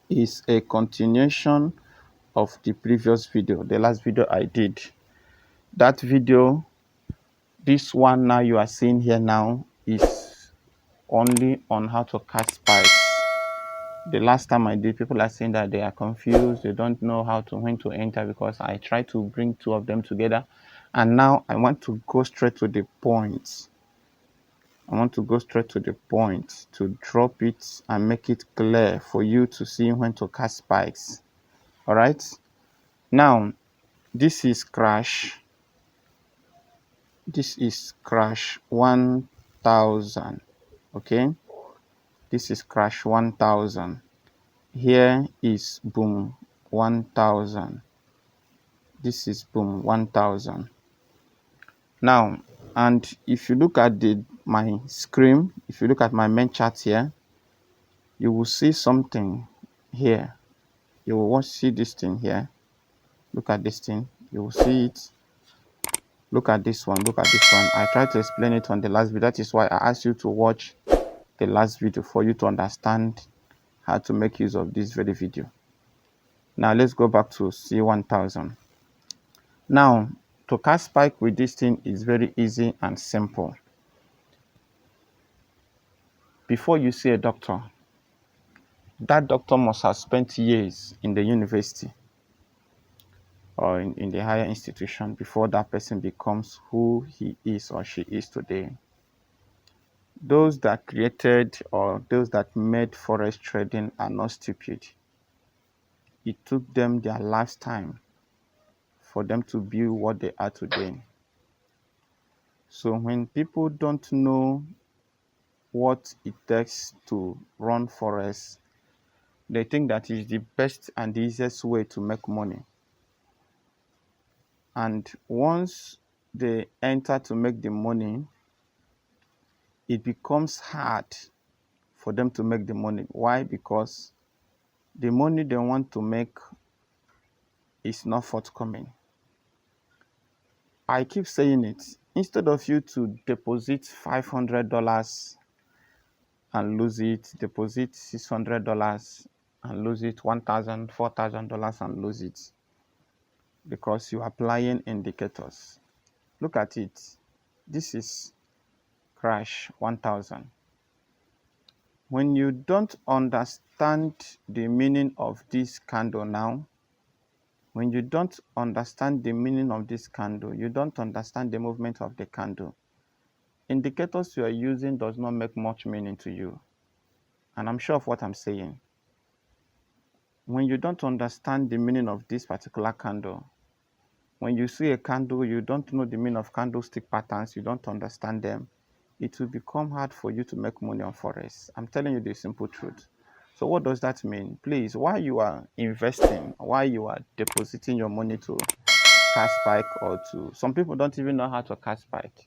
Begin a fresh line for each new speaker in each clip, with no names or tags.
is a continuation of the previous video, the last video I did. That video, this one now you are seeing here now, is only on how to catch spikes. The last time I did, people are saying that they are confused, they don't know when to enter, because I tried to bring two of them together. And now I want to go straight to the point. I want to go straight to the point to drop it and make it clear for you to see when to catch spikes. All right. Now, this is crash. This is crash 1000. Okay. This is crash 1000. Here is boom 1000. This is boom 1000. Now, and if you look at my screen, if you look at my main chart here, you will see something here. You will see this thing here. Look at this thing. You will see it. Look at this one. Look at this one. I tried to explain it on the last video. That is why I asked you to watch the last video, for you to understand how to make use of this very video. Now let's go back to C1000. Now, to catch spike with this thing is very easy and simple. Before you see a doctor, that doctor must have spent years in the university or in the higher institution before that person becomes who he is or she is today. Those that created or those that made forex trading are not stupid. It took them their lifetime for them to be what they are today. So when people don't know what it takes to run forex, they think that is the best and the easiest way to make money. And once they enter to make the money, it becomes hard for them to make the money. Why? Because the money they want to make is not forthcoming. I keep saying it. Instead of you to deposit $500 and lose it, deposit $600 and lose it, $1,000, $4,000 and lose it, because you are applying indicators. Look at it. This is crash 1000. When you don't understand the meaning of this candle now, when you don't understand the meaning of this candle, you don't understand the movement of the candle, indicators you are using does not make much meaning to you. And I'm sure of what I'm saying. When you don't understand the meaning of this particular candle, when you see a candle, you don't know the meaning of candlestick patterns, you don't understand them, it will become hard for you to make money on forex. I'm telling you the simple truth. So what does that mean? Please, while you are investing, while you are depositing your money to cash spike, or to, some people don't even know how to cash spike.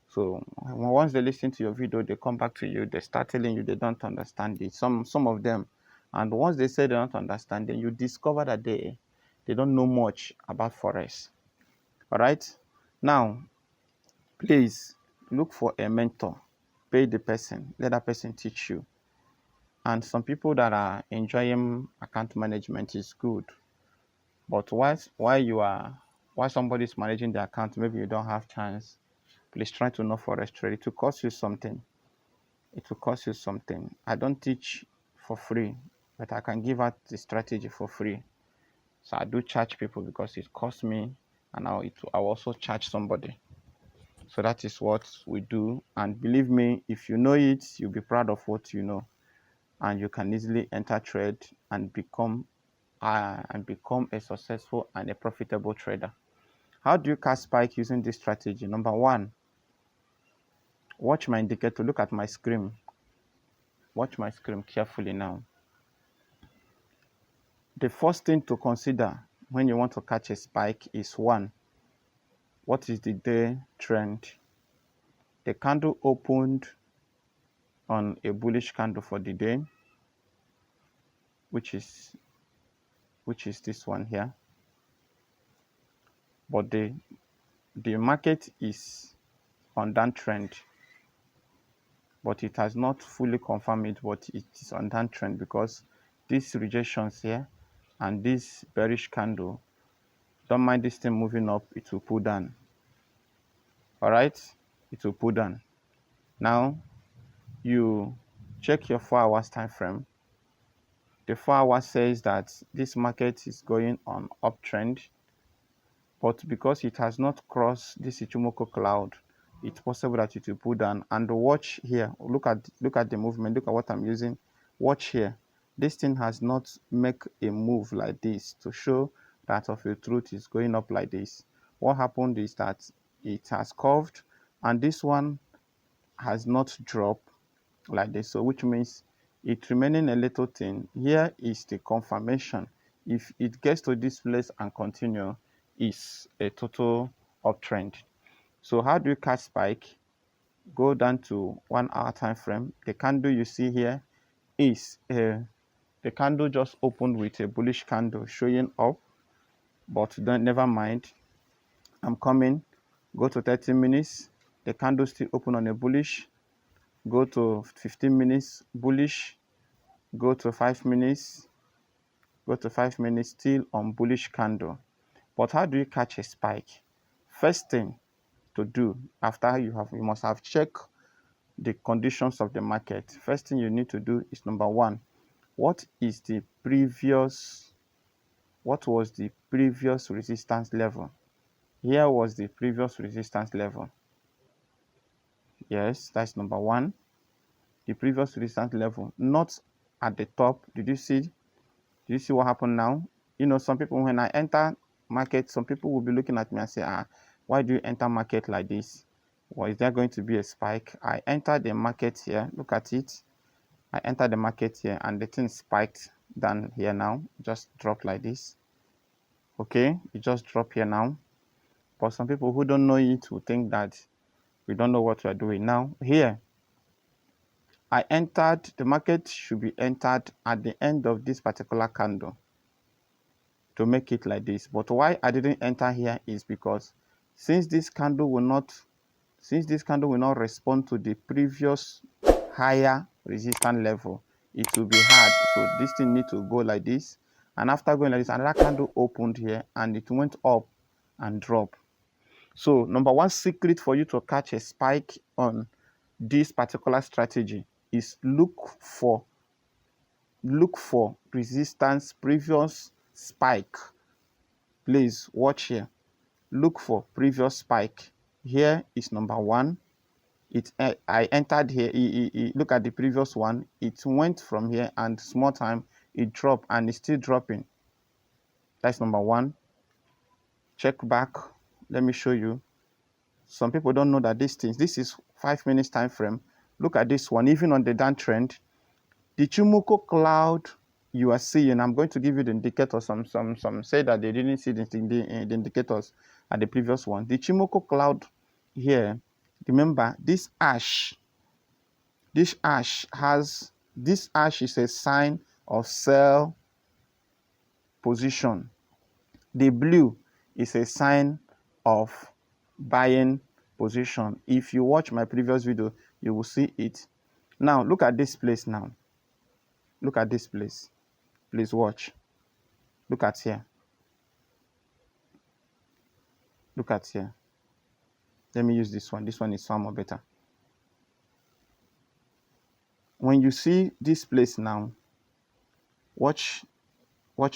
So once they listen to your video, they come back to you, they start telling you they don't understand it. Some of them, and once they say they don't understand, then you discover that they don't know much about forex. All right. Now, please look for a mentor. Pay the person. Let that person teach you. And some people that are enjoying account management is good. But while somebody is managing the account, maybe you don't have chance. Please try to know forex trade. It will cost you something. It will cost you something. I don't teach for free, but I can give out the strategy for free. So I do charge people because it costs me, and I'll also charge somebody. So that is what we do. And believe me, if you know it, you'll be proud of what you know, and you can easily enter trade and become a successful and a profitable trader. How do you catch spike using this strategy? Number one, watch my indicator. Look at my screen. Watch my screen carefully now. The first thing to consider when you want to catch a spike is, one, what is the day trend? The candle opened on a bullish candle for the day, which is this one here. But the market is on downtrend, but it has not fully confirmed it, but it is on downtrend because these rejections here and this bearish candle, don't mind this thing moving up, it will pull down. All right, it will pull down. Now you check your 4 hours time frame. The 4 hours says that this market is going on uptrend, but because it has not crossed this Ichimoku cloud, it's possible that it will pull down. And watch here, look at the movement, look at what I'm using. Watch here, this thing has not make a move like this to show that of a truth is going up like this. What happened is that it has curved, and this one has not dropped like this, so which means it remaining a little thin. Here is the confirmation. If it gets to this place and continue, is a total uptrend. So how do you catch spike? Go down to 1 hour time frame. The candle you see here is the candle just opened with a bullish candle showing up, but then never mind. I'm coming. Go to 30 minutes. The candle still open on a bullish. Go to 15 minutes bullish. Go to 5 minutes. Go to 5 minutes, still on bullish candle. But how do you catch a spike? First thing to do after you must have checked the conditions of the market. First thing you need to do is, number one, what was the previous resistance level? Here was the previous resistance level. Yes, that's number one. The previous resistance level, not at the top. Did you see what happened now? You know, some people, when I enter market, some people will be looking at me and say, why do you enter market like this? Or is there going to be a spike? I entered the market here. Look at it. I entered the market here and the thing spiked down here now. Just dropped like this. Okay, it just dropped here now. But some people who don't know it will think that we don't know what we're doing. Now, here, I entered, the market should be entered at the end of this particular candle to make it like this. But why I didn't enter here is because since this candle will not respond to the previous higher resistance level, it will be hard. So this thing need to go like this. And after going like this, another candle opened here and it went up and dropped. So number one secret for you to catch a spike on this particular strategy is look for resistance previous spike. Please watch here. Look for previous spike. Here is number one. I entered here. Look at the previous one. It went from here and small time it dropped and it's still dropping. That's number one. Check back. Let me show you. Some people don't know that this is 5 minutes time frame. Look at this one. Even on the downtrend, the Chumuko cloud you are seeing, I'm going to give you the indicator. Some say that they didn't see the indicators at the previous one. The Chumuko cloud here, remember this ash is a sign of sell position. The blue is a sign of buying position. If you watch my previous video, you will see it. Now look at this place now. Look at this place. Please watch. Look at here. Look at here. Let me use this one. This one is far more better. When you see this place now, watch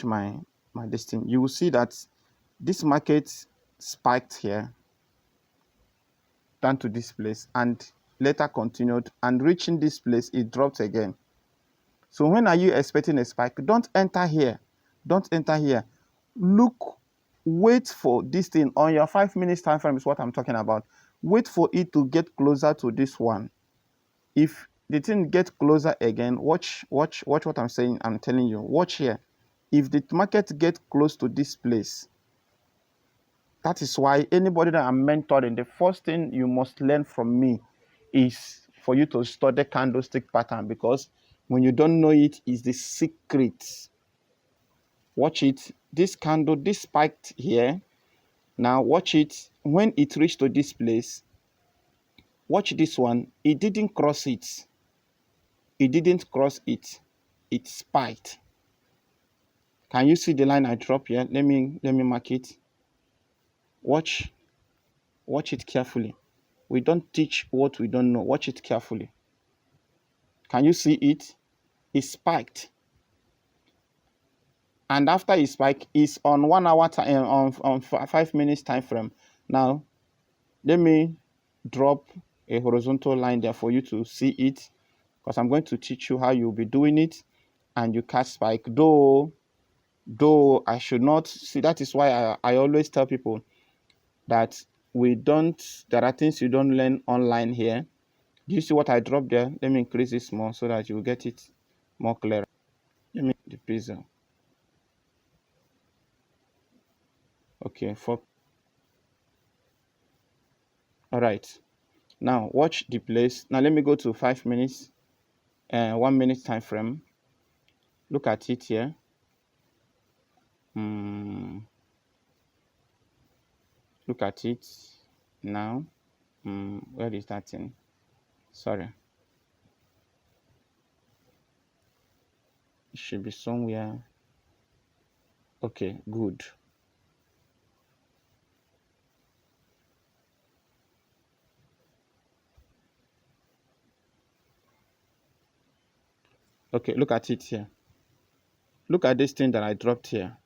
my this thing. You will see that this market spiked here down to this place and later continued, and reaching this place it dropped again. So when are you expecting a spike? Don't enter here. Don't enter here. Look, wait for this thing on your 5 minutes time frame is what I'm talking about. Wait for it to get closer to this one. If the thing gets closer again, watch what I'm saying. I'm telling you. Watch here. If the market gets close to this place, that is why anybody that I'm mentoring, the first thing you must learn from me is for you to study candlestick pattern, because when you don't know it, is the secret. Watch it. This candle, this spiked here. Now watch it. When it reached to this place, watch this one. It didn't cross it. It didn't cross it. It spiked. Can you see the line I drop here? Let me mark it. Watch it carefully. We don't teach what we don't know. Watch it carefully. Can you see it? It spiked. And after it spiked, it's on 1 hour time, on 5 minutes time frame. Now, let me drop a horizontal line there for you to see it, because I'm going to teach you how you'll be doing it and you catch spike. Though I should not see, that is why I always tell people that there are things you don't learn online here. Do you see what I dropped there? Let me increase this more so that you will get it more clear. Let me decrease it. Okay, all right. Now watch the place. Now let me go to 5 minutes and 1 minute time frame. Look at it here. Look at it now. Where is that thing? Sorry. It should be somewhere. Okay, good. Okay, look at it here. Look at this thing that I dropped here.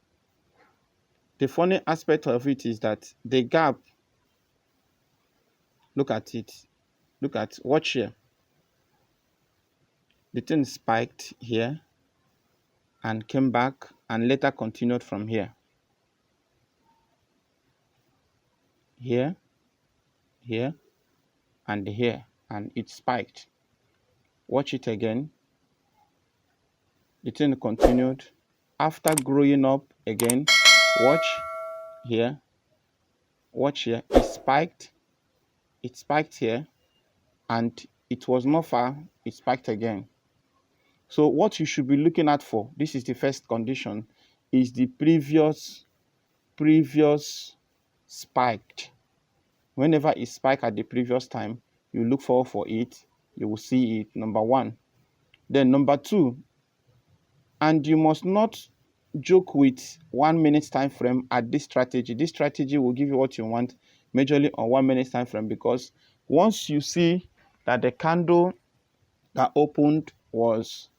The funny aspect of it is that the gap, look at it. Watch here. The thing spiked here and came back and later continued from here. Here, and here, and it spiked. Watch it again. The thing continued. After growing up again, watch here. It spiked here, and it was not far. It spiked again. So what you should be looking at for, this is the first condition, is the previous spiked. Whenever it spiked at the previous time, you look forward for it, you will see it, number one. Then number two, and you must not joke with 1 minute time frame at this strategy. This strategy will give you what you want majorly on 1 minute time frame, because once you see that the candle that opened was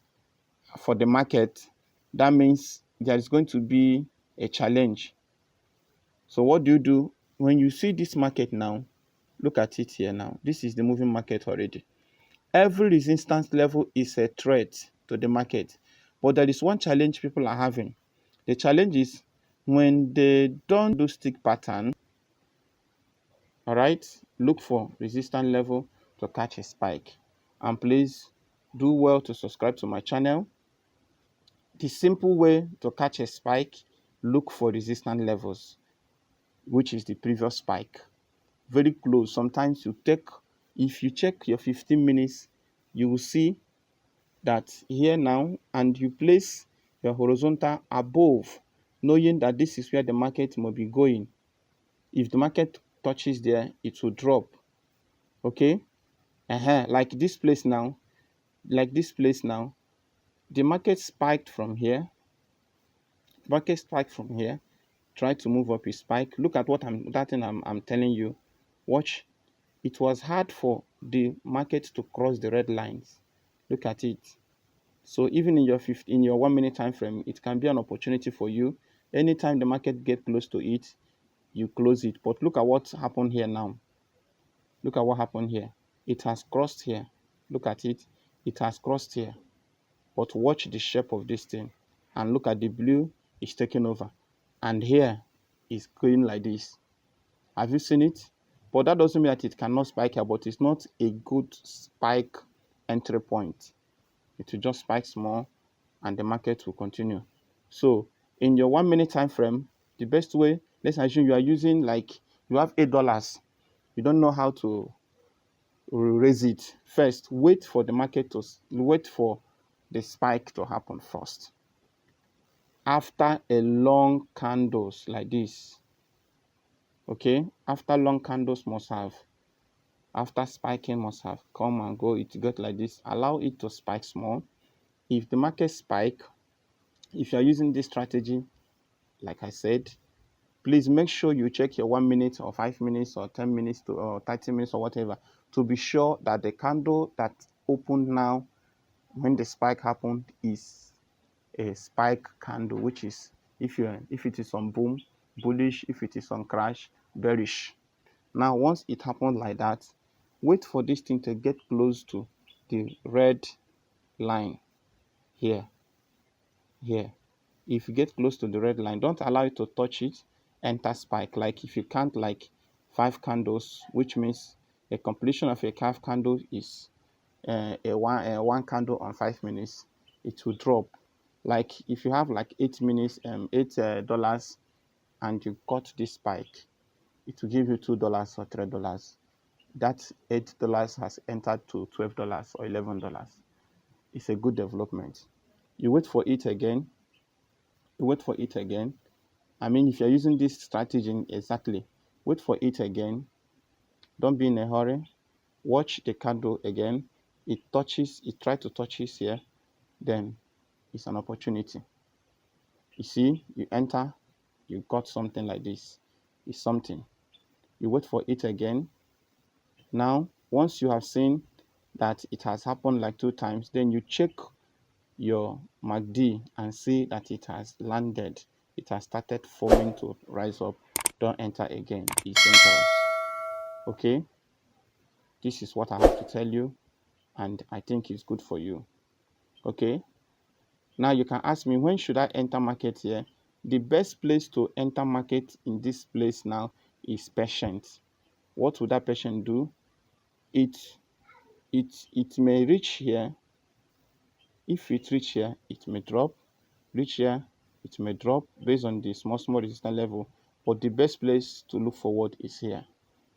for the market, that means there is going to be a challenge. So what do you do when you see this market now? Look at it here now. This is the moving market already. Every resistance level is a threat to the market, but there is one challenge people are having. The challenge is when they don't do stick pattern, all right, look for resistance level to catch a spike. And please do well to subscribe to my channel. The simple way to catch a spike, look for resistance levels, which is the previous spike. Very close. Sometimes if you check your 15 minutes, you will see that here now, and you place your horizontal above, knowing that this is where the market may be going. If the market touches there, it will drop. Okay? Like this place now, the market spiked from here. Try to move up, a spike. Look at that thing I'm telling you. Watch. It was hard for the market to cross the red lines. Look at it. So even in your 1 minute time frame, it can be an opportunity for you. Anytime the market get close to it, you close it. But look at what happened here now. Look at what happened here. It has crossed here. Look at it. It has crossed here. But watch the shape of this thing. And look at the blue is taking over. And here is going like this. Have you seen it? But that doesn't mean that it cannot spike here, but it's not a good spike entry point. It will just spike small and the market will continue. So in your 1 minute time frame, the best way, let's assume you are using, like, you have $8. You don't know how to raise it. First, wait for the spike to happen first. After a long candles like this, okay, after long candles after spiking must have come and go, it got like this, allow it to spike small. If the market spike, if you're using this strategy, like I said, please make sure you check your 1 minute or 5 minutes or 10 minutes or 30 minutes or whatever to be sure that the candle that opened now when the spike happened is a spike candle, which is if it is on boom, bullish, if it is on crash, bearish. Now, once it happened like that, wait for this thing to get close to the red line here. If you get close to the red line, don't allow it to touch it, enter spike. Like if you count like 5 candles, which means a completion of a half candle is one candle on 5 minutes, it will drop. Like if you have like 8 minutes, $8 and you got this spike, it will give you $2 or $3. That $8 has entered to $12 or $11. It's a good development. You wait for it again. I mean, if you're using this strategy exactly, wait for it again. Don't be in a hurry. Watch the candle again. It tries to touch it here, then it's an opportunity. You see, you enter, you got something like this. It's something. You wait for it again. Now, once you have seen that it has happened like 2 times, then you check your MACD and see that it has landed. It has started forming to rise up. Don't enter again. It's dangerous. Okay, this is what I have to tell you, and I think it's good for you. Okay, now you can ask me, when should I enter market here? The best place to enter market in this place now is patient. What would that patient do? It may reach here. If it reach here, it may drop. Reach here, it may drop based on the small resistance level, but the best place to look forward is here.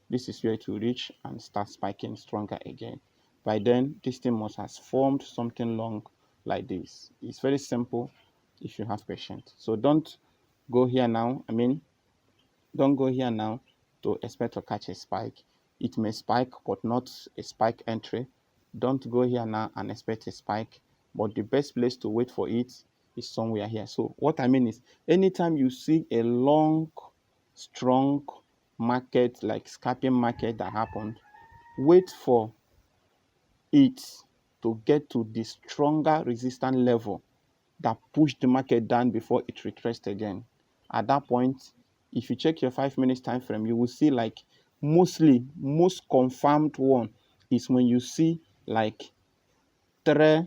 This is where it will reach and start spiking stronger again. By then, this thing must have formed something long like this. It's very simple if you have patience. So don't go here now. Don't go here now to expect to catch a spike. It may spike, but not a spike entry. Don't go here now and expect a spike, but the best place to wait for it is somewhere here. So what I mean is, anytime you see a long, strong market, like scalping market that happened, wait for it to get to the stronger resistance level that pushed the market down before it retraced again. At that point, if you check your 5 minutes time frame, you will see like most confirmed one is when you see like three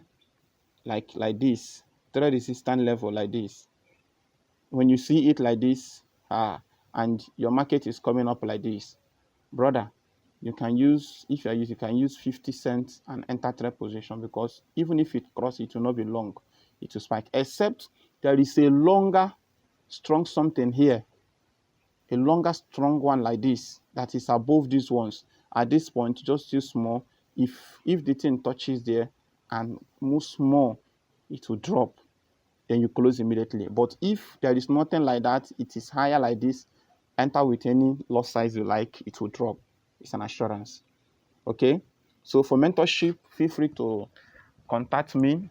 like this, three resistance level like this. When you see it like this, and your market is coming up like this, brother, you can use, if you are using, you can use 50 cents and enter trade position, because even if it crosses, it will not be long, it will spike, except there is a longer strong something here, a longer strong one like this that is above these ones. At this point, just use small. If the thing touches there and moves small, it will drop, then you close immediately. But if there is nothing like that, it is higher like this, enter with any lot size you like, it will drop. It's an assurance. Okay, so for mentorship, feel free to contact me.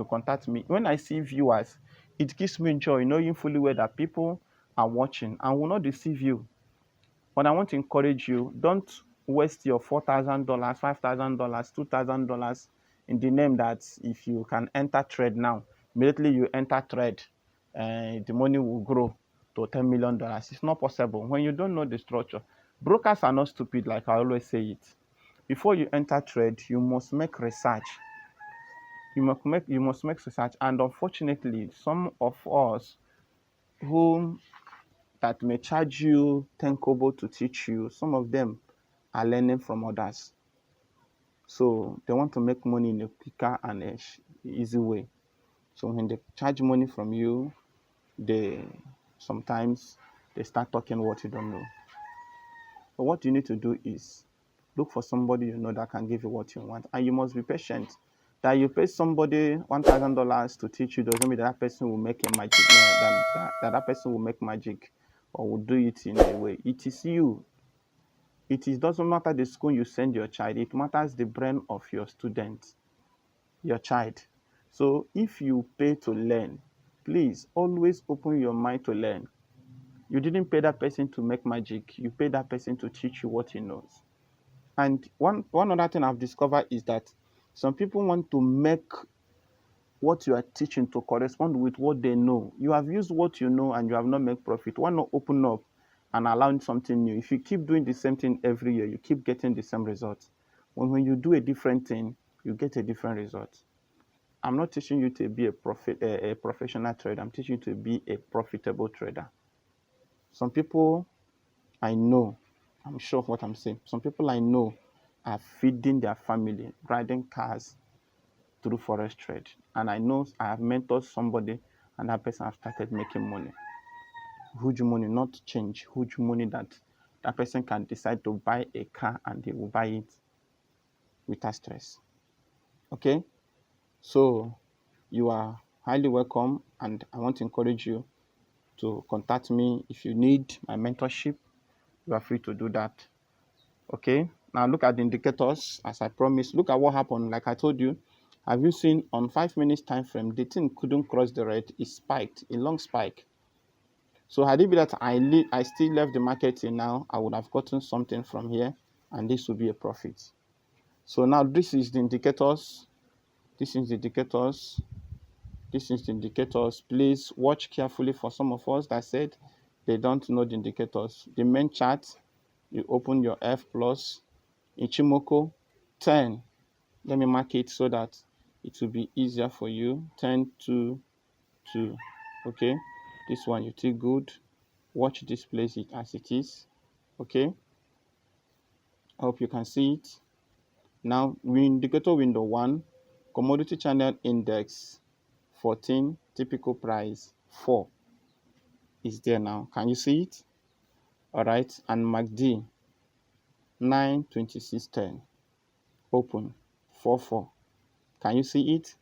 Contact me. When I see viewers, it gives me joy knowing fully well that people are watching and will not deceive you. But I want to encourage you, don't waste your $4,000, $5,000, $2,000 in the name that if you can enter trade now, immediately you enter trade, the money will grow to $10 million. It's not possible when you don't know the structure. Brokers are not stupid, like I always say it. Before you enter trade, you must make research. You must make research, and unfortunately, some of us who that may charge you 10 kobo to teach you, some of them are learning from others. So they want to make money in a quicker and easy way. So when they charge money from you, sometimes they start talking what you don't know. But what you need to do is look for somebody you know that can give you what you want, and you must be patient. That you pay somebody $1,000 to teach you doesn't mean that person will make a magic. No, that person will make magic or will do it in a way. It is you. It doesn't matter the school you send your child. It matters the brain of your student, your child. So if you pay to learn, please always open your mind to learn. You didn't pay that person to make magic. You paid that person to teach you what he knows. And one other thing I've discovered is that some people want to make what you are teaching to correspond with what they know. You have used what you know and you have not made profit. Why not open up and allow something new? If you keep doing the same thing every year, you keep getting the same results. When you do a different thing, you get a different result. I'm not teaching you to be a professional trader. I'm teaching you to be a profitable trader. Some people I know, I'm sure of what I'm saying. Some people I know are feeding their family, riding cars through forex trade. And I know I have mentored somebody and that person has started making money. Huge money, not change, huge money that that person can decide to buy a car and they will buy it without stress. Okay? So you are highly welcome and I want to encourage you to contact me if you need my mentorship. You are free to do that. Okay, now look at the indicators as I promised. Look at what happened. Like I told you, have you seen on 5 minutes time frame the thing couldn't cross the red? It spiked, a long spike. So had it been that I still left the market till now, I would have gotten something from here and this would be a profit. So now this is the indicators. This is the indicators. This is the indicators. Please watch carefully for some of us that said they don't know the indicators. The main chart, you open your F plus Ichimoku 10. Let me mark it so that it will be easier for you. 10, 2, 2. Okay, this one you take good. Watch this place it as it is. Okay, I hope you can see it. Now, indicator window 1, commodity channel index 14, typical price 4 is there now. Can you see it? All right, and MACD 9, 26, 10. Open 4, 4. Can you see it?